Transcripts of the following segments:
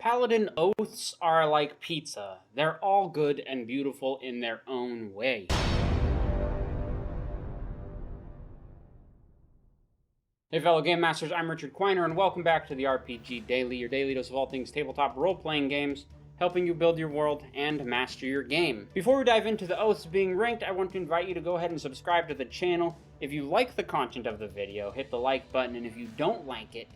Paladin oaths are like pizza. They're all good and beautiful in their own way. Hey fellow Game Masters, I'm Richard Quiner, and welcome back to the RPG Daily, your daily dose of all things tabletop role-playing games, helping you build your world and master your game. Before we dive into the oaths being ranked, I want to invite you to go ahead and subscribe to the channel. If you like the content of the video, hit the like button, and if you don't like it,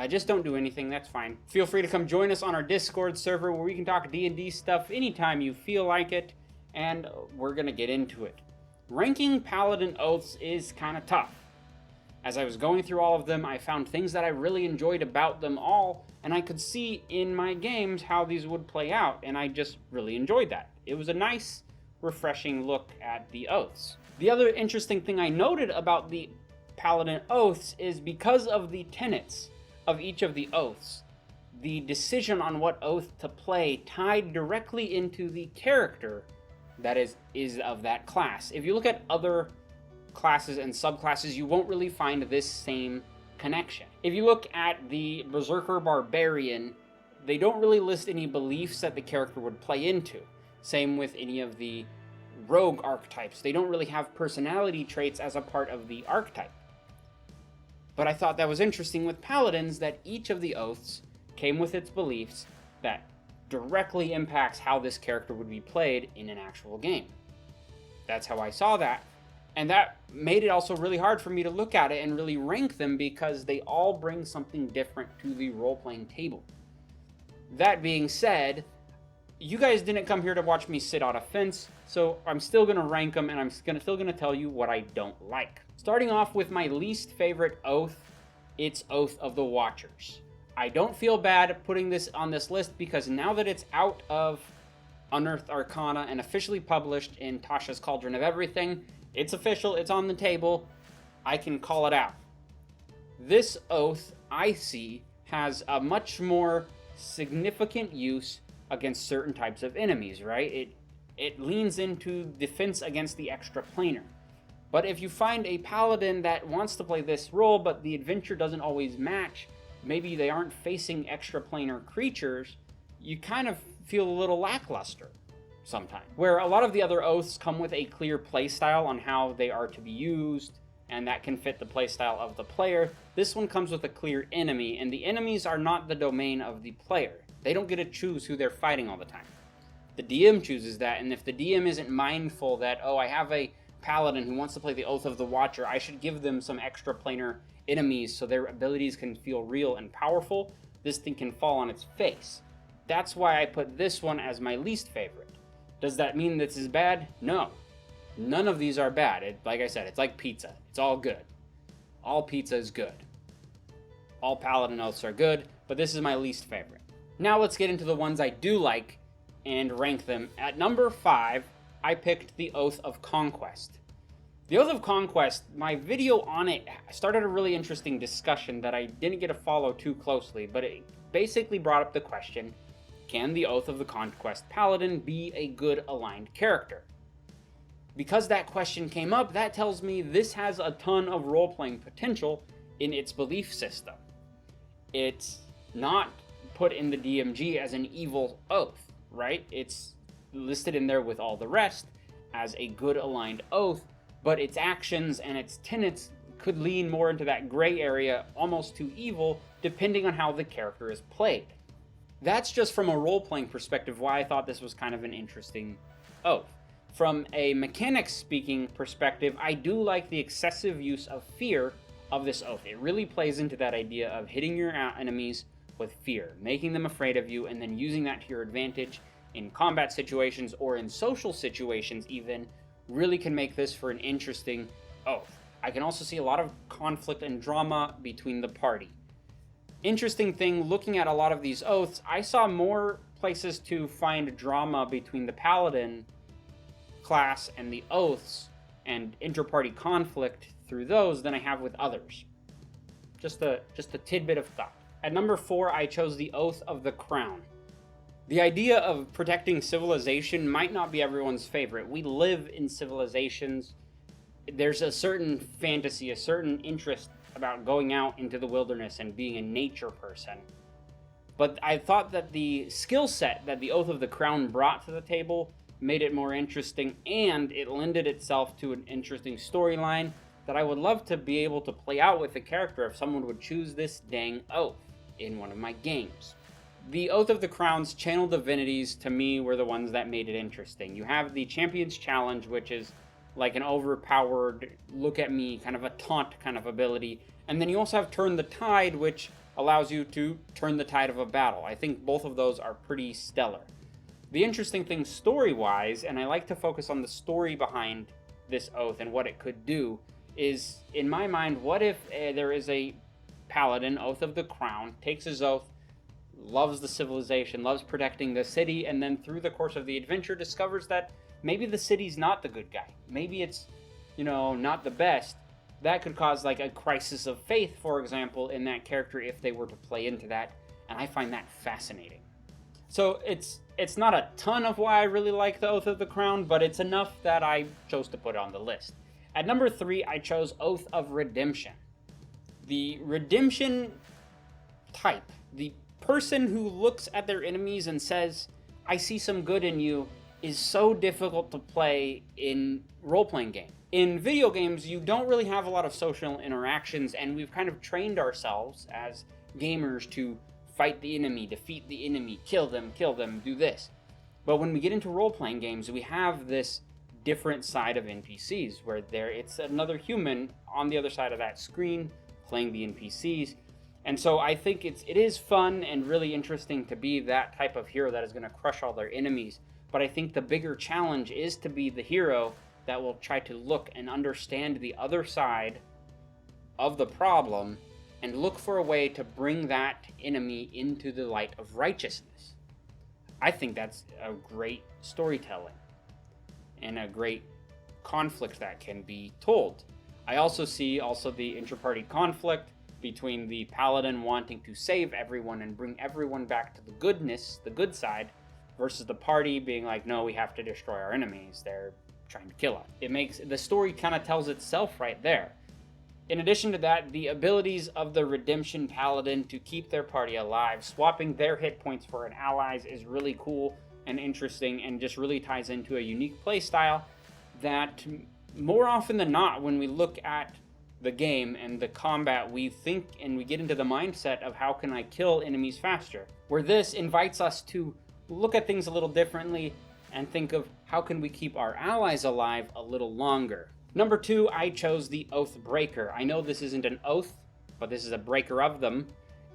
just don't do anything, that's fine. Feel free to come join us on our Discord server where we can talk D&D stuff anytime you feel like it, and we're gonna get into it. Ranking Paladin oaths is kind of tough. As I was going through all of them, I found things that I really enjoyed about them all, and I could see in my games how these would play out, and I just really enjoyed that. It was a nice, refreshing look at the oaths. The other interesting thing I noted about the Paladin oaths is because of the tenets of each of the oaths, the decision on what oath to play tied directly into the character that is of that class. If you look at other classes and subclasses, you won't really find this same connection. If you look at the Berserker Barbarian, they don't really list any beliefs that the character would play into. Same with any of the rogue archetypes. They don't really have personality traits as a part of the archetype. But I thought that was interesting with Paladins, that each of the oaths came with its beliefs that directly impacts how this character would be played in an actual game. That's how I saw that. And that made it also really hard for me to look at it and really rank them, because they all bring something different to the role-playing table. That being said, you guys didn't come here to watch me sit on a fence, so I'm still going to rank them, and I'm still going to tell you what I don't like. Starting off with my least favorite oath, it's Oath of the Watchers. I don't feel bad putting this on this list, because now that it's out of Unearthed Arcana and officially published in Tasha's Cauldron of Everything, it's official, it's on the table, I can call it out. This oath, I see, has a much more significant use against certain types of enemies, right? It leans into defense against the extraplanar. But if you find a paladin that wants to play this role, but the adventure doesn't always match, maybe they aren't facing extraplanar creatures, you kind of feel a little lackluster sometimes. Where a lot of the other oaths come with a clear playstyle on how they are to be used, and that can fit the playstyle of the player, this one comes with a clear enemy, and the enemies are not the domain of the player. They don't get to choose who they're fighting all the time. The DM chooses that, and if the DM isn't mindful that, oh, I have a paladin who wants to play the Oath of the Watcher, I should give them some extraplanar enemies so their abilities can feel real and powerful, this thing can fall on its face. That's why I put this one as my least favorite. Does that mean this is bad? No. None of these are bad. Like I said, it's like pizza. It's all good. All pizza is good. All paladin oaths are good, but this is my least favorite. Now let's get into the ones I do like and rank them. At number 5, I picked the Oath of Conquest. The Oath of Conquest, my video on it started a really interesting discussion that I didn't get to follow too closely, but it basically brought up the question, can the Oath of the Conquest Paladin be a good aligned character? Because that question came up, that tells me this has a ton of role-playing potential in its belief system. It's not put in the DMG as an evil oath, right? It's listed in there with all the rest as a good aligned oath, but its actions and its tenets could lean more into that gray area, almost to evil, depending on how the character is played. That's just from a role-playing perspective why I thought this was kind of an interesting oath. From a mechanics-speaking perspective, I do like the excessive use of fear of this oath. It really plays into that idea of hitting your enemies with fear, making them afraid of you, and then using that to your advantage in combat situations or in social situations even, really can make this for an interesting oath. I can also see a lot of conflict and drama between the party. Interesting thing, looking at a lot of these oaths, I saw more places to find drama between the paladin class and the oaths and inter-party conflict through those than I have with others. Just a tidbit of thought. At number 4, I chose the Oath of the Crown. The idea of protecting civilization might not be everyone's favorite. We live in civilizations. There's a certain fantasy, a certain interest about going out into the wilderness and being a nature person. But I thought that the skill set that the Oath of the Crown brought to the table made it more interesting, and it lended itself to an interesting storyline that I would love to be able to play out with the character if someone would choose this dang oath in one of my games. The Oath of the Crown's channel divinities, to me, were the ones that made it interesting. You have the Champion's Challenge, which is like an overpowered, look at me, kind of a taunt kind of ability. And then you also have Turn the Tide, which allows you to turn the tide of a battle. I think both of those are pretty stellar. The interesting thing story-wise, and I like to focus on the story behind this oath and what it could do, is, in my mind, what if there is a Paladin, Oath of the Crown, takes his oath, loves the civilization, loves protecting the city, and then through the course of the adventure discovers that maybe the city's not the good guy. Maybe it's, not the best. That could cause like a crisis of faith, for example, in that character if they were to play into that, and I find that fascinating. So it's not a ton of why I really like the Oath of the Crown, but it's enough that I chose to put it on the list. At number 3, I chose Oath of Redemption. The redemption type, the person who looks at their enemies and says, I see some good in you, is so difficult to play in role-playing games. In video games, you don't really have a lot of social interactions, and we've kind of trained ourselves as gamers to fight the enemy, defeat the enemy, kill them, do this. But when we get into role-playing games, we have this different side of NPCs, where it's another human on the other side of that screen playing the NPCs. And so I think it is fun and really interesting to be that type of hero that is going to crush all their enemies. But I think the bigger challenge is to be the hero that will try to look and understand the other side of the problem and look for a way to bring that enemy into the light of righteousness. I think that's a great storytelling and a great conflict that can be told. I also see the inter-party conflict between the Paladin wanting to save everyone and bring everyone back to the goodness, the good side, versus the party being like, no, we have to destroy our enemies. They're trying to kill us. It makes the story kind of tells itself right there. In addition to that, the abilities of the Redemption Paladin to keep their party alive, swapping their hit points for an ally's, is really cool and interesting, and just really ties into a unique playstyle that more often than not, when we look at the game and the combat, we think and we get into the mindset of how can I kill enemies faster, where this invites us to look at things a little differently and think of how can we keep our allies alive a little longer. Number 2, I chose the Oathbreaker. I know this isn't an oath, but this is a breaker of them.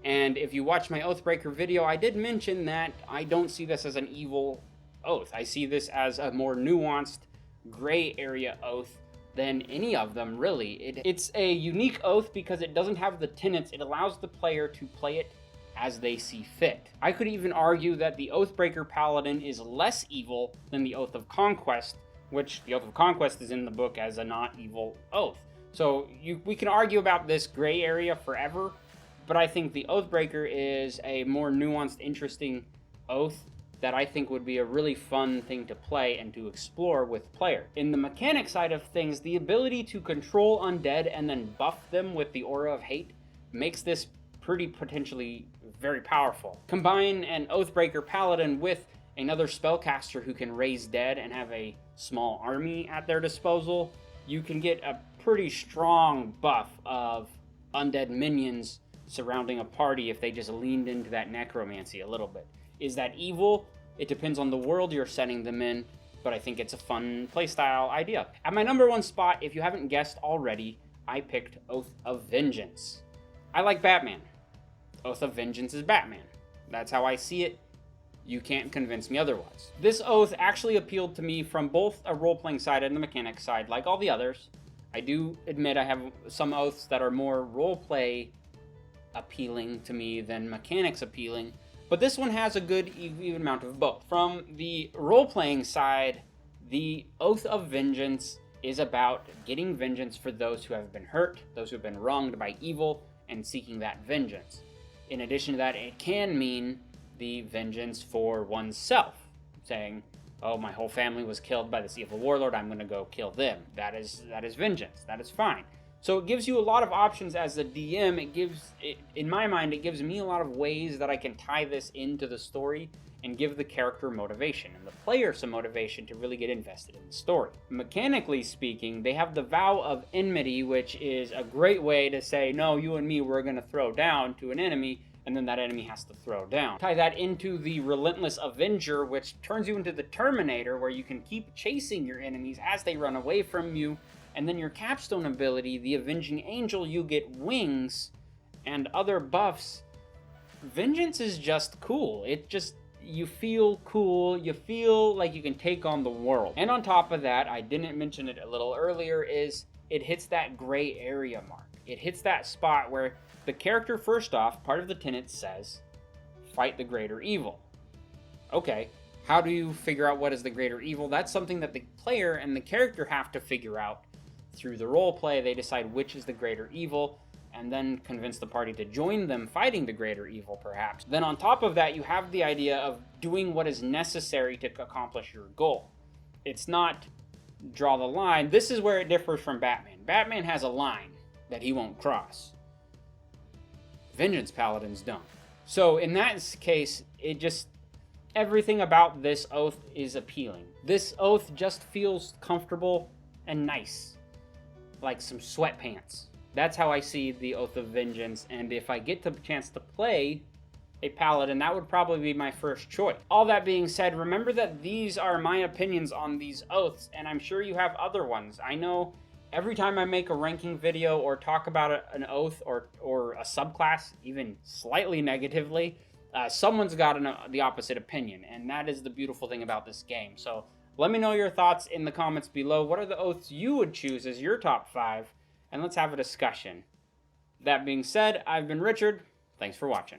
And if you watch my Oathbreaker video, I did mention that I don't see this as an evil oath. I see this as a more nuanced, gray area oath than any of them, really. It's a unique oath because it doesn't have the tenets. It allows the player to play it as they see fit. I could even argue that the Oathbreaker Paladin is less evil than the Oath of Conquest, which the Oath of Conquest is in the book as a not evil oath. So we can argue about this gray area forever, but I think the Oathbreaker is a more nuanced, interesting oath that I think would be a really fun thing to play and to explore with player. In the mechanic side of things, the ability to control undead and then buff them with the Aura of Hate makes this pretty potentially very powerful. Combine an Oathbreaker Paladin with another spellcaster who can raise dead and have a small army at their disposal, you can get a pretty strong buff of undead minions surrounding a party if they just leaned into that necromancy a little bit. Is that evil? It depends on the world you're setting them in, but I think it's a fun playstyle idea. At my number 1 spot, if you haven't guessed already, I picked Oath of Vengeance. I like Batman. Oath of Vengeance is Batman. That's how I see it. You can't convince me otherwise. This oath actually appealed to me from both a role-playing side and the mechanic side, like all the others. I do admit I have some oaths that are more role-play appealing to me than mechanics appealing, but this one has a good even amount of both. From the role-playing side, the Oath of Vengeance is about getting vengeance for those who have been hurt, those who have been wronged by evil, and seeking that vengeance. In addition to that, it can mean the vengeance for oneself, saying, oh, my whole family was killed by this evil warlord, I'm going to go kill them. That is vengeance. That is fine. So it gives you a lot of options as a DM. In my mind, it gives me a lot of ways that I can tie this into the story and give the character motivation and the player some motivation to really get invested in the story. Mechanically speaking, they have the Vow of Enmity, which is a great way to say, no, you and me, we're going to throw down to an enemy, and then that enemy has to throw down. Tie that into the Relentless Avenger, which turns you into the Terminator, where you can keep chasing your enemies as they run away from you. And then your capstone ability, the Avenging Angel, you get wings and other buffs. Vengeance is just cool. You feel cool, you feel like you can take on the world. And on top of that, I didn't mention it a little earlier, is it hits that gray area mark. It hits that spot where the character, first off, part of the tenet says, fight the greater evil. Okay, how do you figure out what is the greater evil? That's something that the player and the character have to figure out through the role play. They decide which is the greater evil, and then convince the party to join them fighting the greater evil, perhaps. Then on top of that, you have the idea of doing what is necessary to accomplish your goal. It's not draw the line. This is where it differs from Batman. Batman has a line that he won't cross. Vengeance Paladins don't. So in that case, everything about this oath is appealing. This oath just feels comfortable and nice, like some sweatpants. That's how I see the Oath of Vengeance, and if I get the chance to play a Paladin, that would probably be my first choice. All that being said, remember that these are my opinions on these oaths, and I'm sure you have other ones. I know every time I make a ranking video or talk about an oath or a subclass, even slightly negatively, someone's got the opposite opinion, and that is the beautiful thing about this game. So let me know your thoughts in the comments below. What are the oaths you would choose as your top 5? And let's have a discussion. That being said, I've been Richard. Thanks for watching.